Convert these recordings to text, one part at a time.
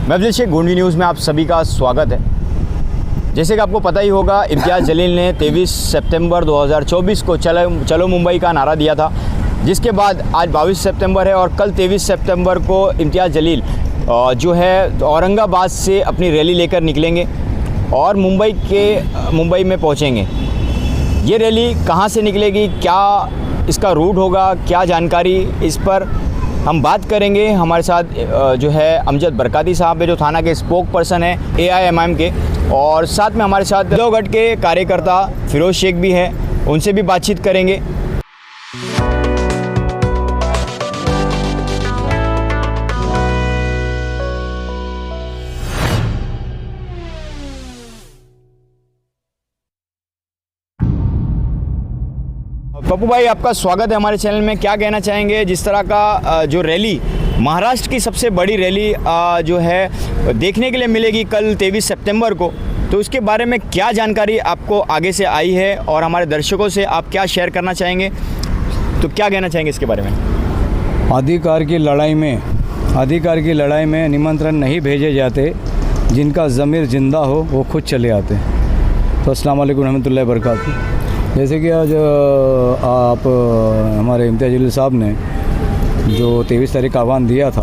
मैं अफजल शेख गोंडी न्यूज़ में आप सभी का स्वागत है। जैसे कि आपको पता ही होगा, इम्तियाज़ जलील ने 23 सितंबर 2024 को चलो मुंबई का नारा दिया था, जिसके बाद आज 22 सितंबर है और कल 23 सितंबर को इम्तियाज़ जलील जो है औरंगाबाद से अपनी रैली लेकर निकलेंगे और मुंबई में पहुंचेंगे। ये रैली कहां से निकलेगी, क्या इसका रूट होगा, क्या जानकारी, इस पर हम बात करेंगे। हमारे साथ जो है अमजद बरकाती साहब है, जो थाना के स्पोक पर्सन है AIMIM के, और साथ में हमारे साथ लोहगढ़ के कार्यकर्ता फिरोज शेख भी हैं, उनसे भी बातचीत करेंगे। पप्पू भाई, आपका स्वागत है हमारे चैनल में। क्या कहना चाहेंगे, जिस तरह का जो रैली, महाराष्ट्र की सबसे बड़ी रैली जो है देखने के लिए मिलेगी कल 23 सितंबर को, तो उसके बारे में क्या जानकारी आपको आगे से आई है और हमारे दर्शकों से आप क्या शेयर करना चाहेंगे, तो क्या कहना चाहेंगे इसके बारे में? अधिकार की लड़ाई में निमंत्रण नहीं भेजे जाते, जिनका ज़मीर ज़िंदा हो वो खुद चले आते। तो अस्सलाम वालेकुम रहमतुल्लाहि व बरकातहू। जैसे कि आज आप हमारे इम्तियाज़ जलील साहब ने जो 23 तारीख का आह्वान दिया था,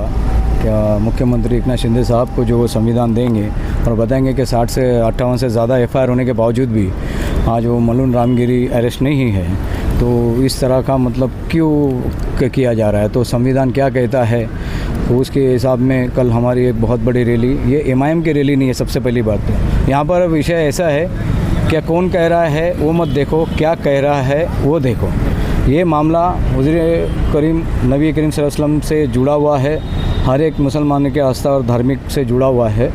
क्या मुख्यमंत्री एकनाथ शिंदे साहब को जो वो संविधान देंगे और बताएंगे कि 60 से 58 से ज़्यादा FIR होने के बावजूद भी आज वो मल्लून रामगिरी अरेस्ट नहीं है, तो इस तरह का मतलब क्यों किया जा रहा है? तो संविधान क्या कहता है, तो उसके हिसाब में कल हमारी एक बहुत बड़ी रैली, ये MIM की रैली नहीं है, सबसे पहली बात तो यहाँ पर विषय ऐसा है, क्या कौन कह रहा है वो मत देखो, क्या कह रहा है वो देखो। ये मामला हुज़ूर करीम नबी करीम सल्लल्लाहु अलैहि वसल्लम से जुड़ा हुआ है, हर एक मुसलमान के आस्था और धार्मिक से जुड़ा हुआ है।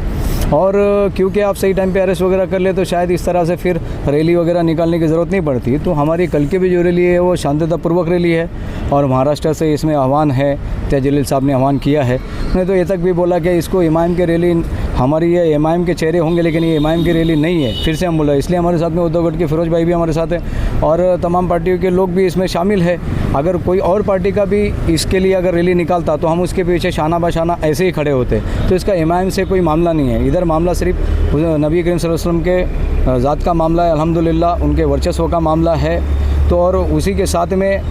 और क्योंकि आप सही टाइम पे अरेस्ट वगैरह कर ले तो शायद इस तरह से फिर रैली वगैरह निकालने की ज़रूरत नहीं पड़ती। तो हमारी कल की भी जो रैली है वो शांतितापूर्वक रैली है और महाराष्ट्र से इसमें आह्वान है, इम्तियाज़ जलील साहब ने आह्वान किया है। उन्होंने तो ये तक भी बोला कि इसको MIM की रैली, हमारी ये MIM के चेहरे होंगे लेकिन ये MIM की रैली नहीं है। फिर से हम बोला, इसलिए हमारे साथ में उद्धवगढ़ के फिरोज भाई भी हमारे साथ हैं और तमाम पार्टियों के लोग भी इसमें शामिल है। अगर कोई और पार्टी का भी इसके लिए अगर रैली निकालता तो हम उसके पीछे शाना बशाना ऐसे ही खड़े होते। तो इसका MIM से कोई मामला नहीं है, इधर मामला सिर्फ नबी करीम सल्लल्लाहु अलैहि वसल्लम के ज़ात का मामला है, अल्हम्दुलिल्लाह उनके वर्चस्व का मामला है। तो और उसी के साथ में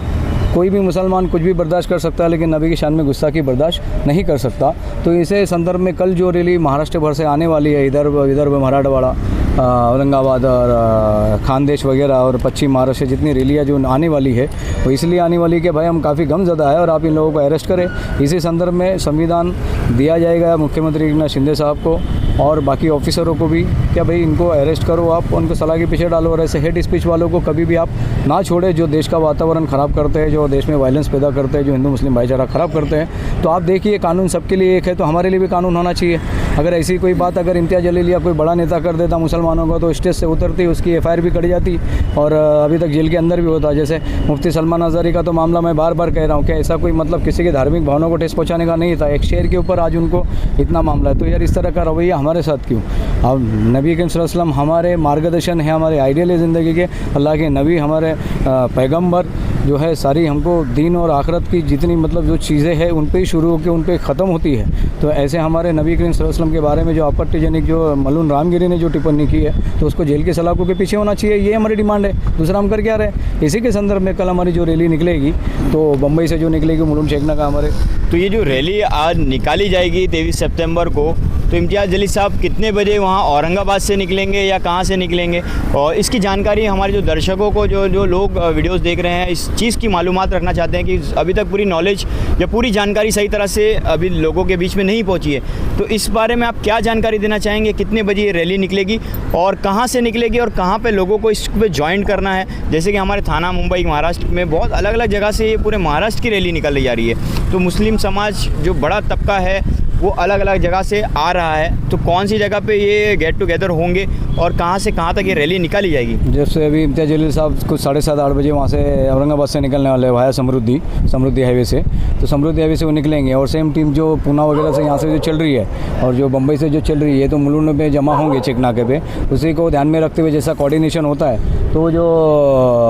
कोई भी मुसलमान कुछ भी बर्दाश्त कर सकता है, लेकिन नबी की शान में गुस्ताखी बर्दाश्त नहीं कर सकता। तो इसे संदर्भ में कल जो रैली महाराष्ट्र भर से आने वाली है, इधर मराठवाड़ा, औरंगाबाद और खानदेश वगैरह और पश्चिम महाराष्ट्र जितनी रैलियाँ जो आने वाली है, वो इसलिए आने वाली कि भाई हम काफ़ी गमज़दा है और आप इन लोगों को अरेस्ट करें। इसी संदर्भ में संविधान दिया जाएगा मुख्यमंत्री एकनाथ शिंदे साहब को और बाकी ऑफिसरों को भी, क्या भाई इनको अरेस्ट करो, आप उनको सलाह के पीछे डालो और ऐसे हेड स्पीच वालों को कभी भी आप ना छोड़े, जो देश का वातावरण ख़राब करते हैं, जो देश में वायलेंस पैदा करते हैं, जो हिंदू मुस्लिम भाईचारा ख़राब करते हैं। तो आप देखिए, कानून सबके लिए एक है, तो हमारे लिए भी कानून होना चाहिए। अगर ऐसी कोई बात अगर इम्तियाज़ जलील या कोई बड़ा नेता कर देता मुसलमानों को, तो स्टेज से उतरती, उसकी FIR भी कट जाती और अभी तक जेल के अंदर भी होता। जैसे मुफ्ती सलमान अज़हरी का तो मामला मैं बार बार कह रहा हूँ कि ऐसा कोई मतलब किसी की धार्मिक भावनाओं को ठेस पहुँचाने का नहीं था, एक शेर के ऊपर आज उनको इतना मामला है। तो यार इस तरह का रवैया हमारे साथ क्यों? अब नबी करीम सल्लल्लाहु अलैहि वसल्लम हमारे मार्गदर्शन है, हमारे आइडियल है ज़िंदगी के, अल्लाह के नबी हमारे पैगंबर जो है, सारी हमको दीन और आखरत की जितनी मतलब जो चीज़ें हैं उन पे ही शुरू होकर उन पे ख़त्म होती है। तो ऐसे हमारे नबी करीम सल्लल्लाहु अलैहि वसल्लम के बारे में जो आपत्तिजनक जो मल्लून रामगिरी ने जो टिप्पणी की है, तो उसको जेल के सलाखों के पीछे होना चाहिए, ये हमारी डिमांड है। दूसरा हम कर क्या रहे? इसी के संदर्भ में कल हमारी जो रैली निकलेगी, तो बम्बई से जो निकलेगी मलूम शेखना का हमारे, तो ये जो रैली आज निकाली जाएगी 23 सितंबर को, तो इम्तियाज़ जलील साहब कितने बजे वहाँ औरंगाबाद से निकलेंगे या कहाँ से निकलेंगे, और इसकी जानकारी हमारे जो दर्शकों को, जो लोग वीडियोस देख रहे हैं, इस चीज़ की मालूमात रखना चाहते हैं कि अभी तक पूरी नॉलेज या पूरी जानकारी सही तरह से अभी लोगों के बीच में नहीं पहुँची है, तो इस बारे में आप क्या जानकारी देना चाहेंगे? कितने बजे ये रैली निकलेगी और कहाँ से निकलेगी और कहाँ पर लोगों को इस पर ज्वाइन करना है? जैसे कि हमारे थाना मुंबई महाराष्ट्र में बहुत अलग अलग जगह से ये पूरे महाराष्ट्र की रैली निकल जा रही है, तो मुस्लिम समाज जो बड़ा तबका है वो अलग अलग जगह से आ रहा है, तो कौन सी जगह पे ये गेट टुगेदर होंगे और कहाँ से कहाँ तक ये रैली निकाली जाएगी? जैसे अभी इम्तियाज़ जलील साहब कुछ 7:30-8 बजे वहाँ से औरंगाबाद से निकलने वाले हैं, वाया समृद्धि हाईवे से, तो समृद्धि हाईवे से वो निकलेंगे और सेम टीम जो पूना वगैरह से यहाँ से जो चल रही है और जो बम्बई से जो चल रही है, तो मुलुंड पे जमा होंगे चेक नाके पे। उसी को ध्यान में रखते हुए जैसा कोऑर्डिनेशन होता है, तो जो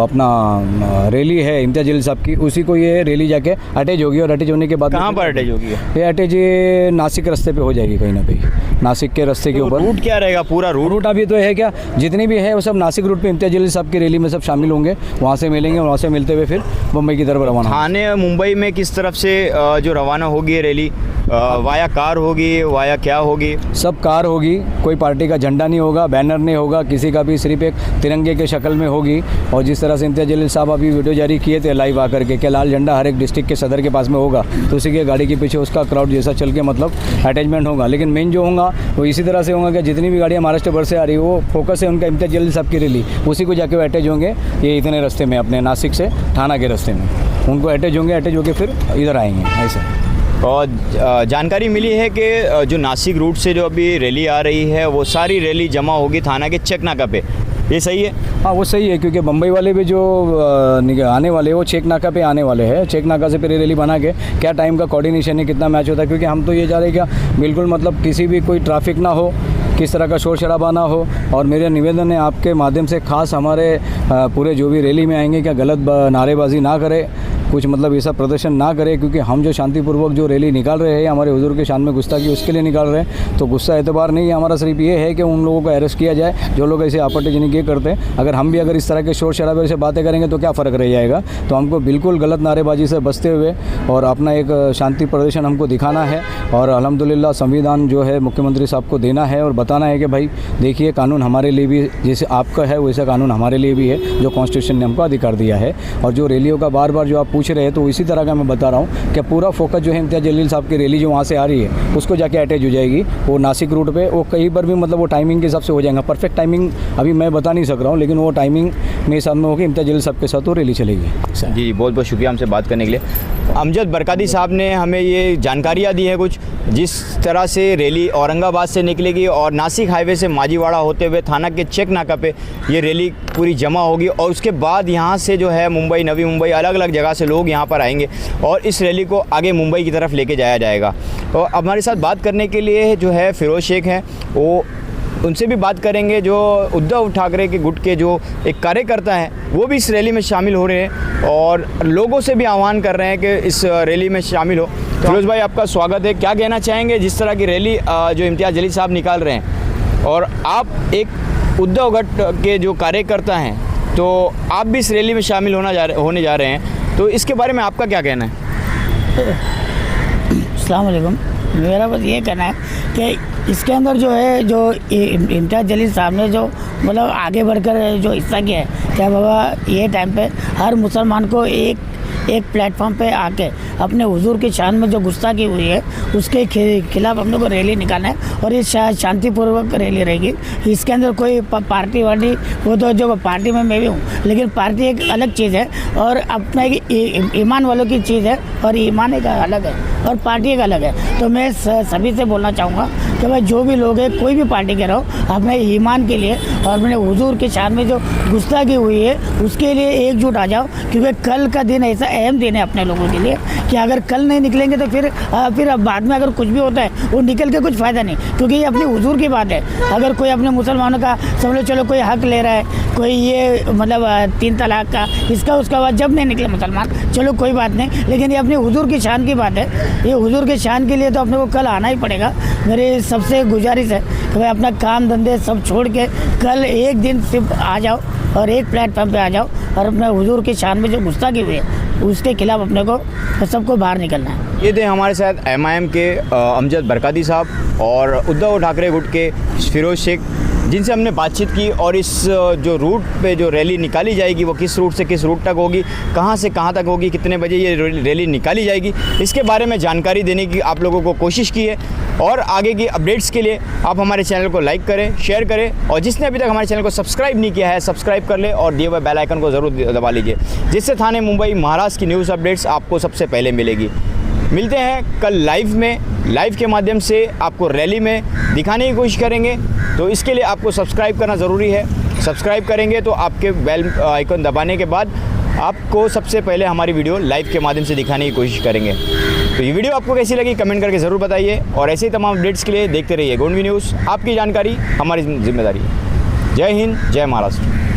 अपना रैली है इम्तियाज़ जलील साहब की, उसी को ये रैली जाके अटैच होगी और अटैच होने के बाद कहाँ पर अटैच होगी? ये अटैच नासिक रास्ते पे हो जाएगी कहीं ना कहीं, नासिक के रास्ते के तो ऊपर। रूट क्या रहेगा पूरा रूट? रूट अभी तो है क्या, जितनी भी है वो सब नासिक रूट पे इम्तियाज जलील साहब की रैली में सब शामिल होंगे, वहाँ से मिलेंगे, वहाँ से मिलते हुए फिर मुंबई की तरफ रवाना होंगे। थाने मुंबई में किस तरफ से जो रवाना होगी रैली? वाया कार होगी, वाया क्या होगी? सब कार होगी, कोई पार्टी का झंडा नहीं होगा, बैनर नहीं होगा, किसी का भी सिर्फ एक तिरंगे के शक्ल में होगी। और जिस तरह से इम्तियाज जलील साहब अभी वीडियो जारी किए थे लाइव आकर के, क्या लाल झंडा हर एक डिस्ट्रिक्ट के सदर के पास में होगा, तो उसी के गाड़ी के पीछे उसका क्राउड जैसा चल के मतलब अटैचमेंट होगा। लेकिन मेन जो होगा वो इसी तरह से होगा कि जितनी भी गाड़ियाँ महाराष्ट्र भर से आ रही है वो फोकस है उनका इम्तियाज जलील साहब की रैली, उसी को जाके वो अटैच होंगे। ये इतने रास्ते में अपने नासिक से थाना के रास्ते में उनको अटैच होंगे, अटैच होकर फिर इधर आएंगे ऐसा। और जानकारी मिली है कि जो नासिक रूट से जो अभी रैली आ रही है वो सारी रैली जमा होगी थाना के चेक नाका पे, ये सही है? हाँ वो सही है, क्योंकि बम्बई वाले भी जो आने वाले हैं वो चेक नाका पे आने वाले हैं। चेक नाका से फिर रैली बना के क्या टाइम का कोऑर्डिनेशन है, कितना मैच होता है, क्योंकि हम तो ये चाह रहे हैं क्या बिल्कुल मतलब किसी भी कोई ट्रैफिक ना हो, किस तरह का शोर शराबा ना हो। और मेरा निवेदन है आपके माध्यम से खास हमारे पूरे जो भी रैली में आएंगे क्या गलत नारेबाजी ना करें, कुछ मतलब ऐसा प्रदर्शन ना करें, क्योंकि हम जो शांतिपूर्वक जो रैली निकाल रहे हैं हमारे हुजूर के शान में गुस्ताखी उसके लिए निकाल रहे हैं। तो गुस्सा एतबार नहीं है हमारा, सिर्फ ये है कि उन लोगों को अरेस्ट किया जाए जो लोग ऐसे आपत्तिजनक ये करते हैं। अगर हम भी अगर इस तरह के शोर शराबे से बातें करेंगे तो क्या फ़र्क रह जाएगा। तो हमको बिल्कुल गलत नारेबाजी से बचते हुए और अपना एक शांति प्रदर्शन हमको दिखाना है। और अल्हम्दुलिल्लाह संविधान जो है मुख्यमंत्री साहब को देना है और बताना है कि भाई देखिए कानून हमारे लिए भी जैसे आपका है वैसा कानून हमारे लिए भी है, जो कॉन्स्टिट्यूशन ने हमको अधिकार दिया है। और जो रैलियों का बार बार जो आप पूछ रहे हैं तो इसी तरह का मैं बता रहा हूँ कि पूरा फोकस जो है इम्तियाज जलील साहब की रैली जो वहाँ से आ रही है उसको जाके अटैच हो जाएगी वो नासिक रूट पे। वो कहीं पर भी मतलब वो टाइमिंग के हिसाब से हो जाएगा, परफेक्ट टाइमिंग अभी मैं बता नहीं सक रहा हूँ, लेकिन वो टाइमिंग मेरे सामने होगी, इम्तियाज जलील साहब के साथ वो रैली चलेगी। जी बहुत बहुत शुक्रिया हमसे बात करने के लिए। अमजद बरकाती साहब ने हमें ये जानकारियाँ दी है कुछ, जिस तरह से रैली औरंगाबाद से निकलेगी और नासिक हाईवे से माजीवाड़ा होते हुए थाना के चेक नाका पे ये रैली पूरी जमा होगी। और उसके बाद यहाँ से जो है मुंबई, नवी मुंबई, अलग अलग जगह से लोग यहाँ पर आएंगे और इस रैली को आगे मुंबई की तरफ लेके जाया जाएगा। और हमारे साथ बात करने के लिए जो है फिरोज शेख हैं, वो उनसे भी बात करेंगे जो उद्धव ठाकरे के गुट के जो एक कार्यकर्ता हैं वो भी इस रैली में शामिल हो रहे हैं और लोगों से भी आह्वान कर रहे हैं कि इस रैली में शामिल हो। तो फिरोज भाई आपका स्वागत है, क्या कहना चाहेंगे जिस तरह की रैली जो इम्तियाज जलील साहब निकाल रहे हैं और आप एक उद्धव गट के जो कार्यकर्ता हैं तो आप भी इस रैली में शामिल होने जा रहे हैं, तो इसके बारे में आपका क्या कहना है? अस्सलाम वालेकुम। मेरा बस ये कहना है कि इसके अंदर जो है जो इम्तियाज जलील साहब ने जो मतलब आगे बढ़कर जो हिस्सा किया है, क्या बाबा ये टाइम पे हर मुसलमान को एक प्लेटफॉर्म पे आके अपने हुजूर की शान में जो गुस्ताखी हुई है उसके खिलाफ हम लोग को रैली निकालना है। और ये शांतिपूर्वक रैली रहेगी, इसके अंदर कोई पार्टी वार्टी, वो तो जो पार्टी में मैं भी हूँ, लेकिन पार्टी एक अलग चीज़ है और अपना एक ईमान वालों की चीज़ है और ईमान एक अलग है और पार्टी एक अलग है। तो मैं सभी से बोलना चाहूँगा कि भाई जो भी लोग हैं कोई भी पार्टी के रहो, अपने ईमान के लिए और अपने हुजूर के शान में जो गुस्ताखी हुई है उसके लिए एकजुट आ जाओ, क्योंकि कल का दिन ऐसा अहम दिन है अपने लोगों के लिए कि अगर कल नहीं निकलेंगे तो फिर बाद में अगर कुछ भी होता है वो निकल के कुछ फ़ायदा नहीं, क्योंकि ये अपने हुजूर की बात है। अगर कोई अपने मुसलमानों का समझ लो चलो कोई हक ले रहा है, कोई ये मतलब 3 तलाक का इसका उसका बाद जब नहीं निकले मुसलमान चलो कोई बात नहीं, लेकिन ये अपने हुजूर की शान की बात है। ये हुजूर के शान के लिए तो अपने को कल आना ही पड़ेगा। मेरी सबसे गुजारिश है कि भाई अपना काम धंधे सब छोड़ के कल एक दिन सिर्फ आ जाओ और एक प्लेटफॉर्म पे आ जाओ और अपने हुजूर की शान में जो गुस्ताखी हुई है उसके खिलाफ अपने को सबको बाहर निकलना है। ये थे हमारे साथ MIM के अमजद बरकाती साहब और उद्धव ठाकरे गुट के फिरोज शेख, जिनसे हमने बातचीत की। और इस जो रूट पे जो रैली निकाली जाएगी वो किस रूट से किस रूट तक होगी, कहाँ से कहाँ तक होगी, कितने बजे ये रैली निकाली जाएगी, इसके बारे में जानकारी देने की आप लोगों को कोशिश की है। और आगे की अपडेट्स के लिए आप हमारे चैनल को लाइक करें, शेयर करें और जिसने अभी तक हमारे चैनल को सब्सक्राइब नहीं किया है सब्सक्राइब कर ले और दिए हुए बेल आइकन को ज़रूर दबा लीजिए, जिससे थाने मुंबई महाराष्ट्र की न्यूज़ अपडेट्स आपको सबसे पहले मिलेगी। मिलते हैं कल लाइव के माध्यम से आपको रैली में दिखाने की कोशिश करेंगे, तो इसके लिए आपको सब्सक्राइब करना ज़रूरी है। सब्सक्राइब करेंगे तो आपके बेल आइकन दबाने के बाद आपको सबसे पहले हमारी वीडियो लाइव के माध्यम से दिखाने की कोशिश करेंगे। तो ये वीडियो आपको कैसी लगी कमेंट करके ज़रूर बताइए और ऐसे ही तमाम अपडेट्स के लिए देखते रहिए गोंडवी न्यूज़। आपकी जानकारी हमारी जिम्मेदारी है। जय हिंद, जय महाराष्ट्र।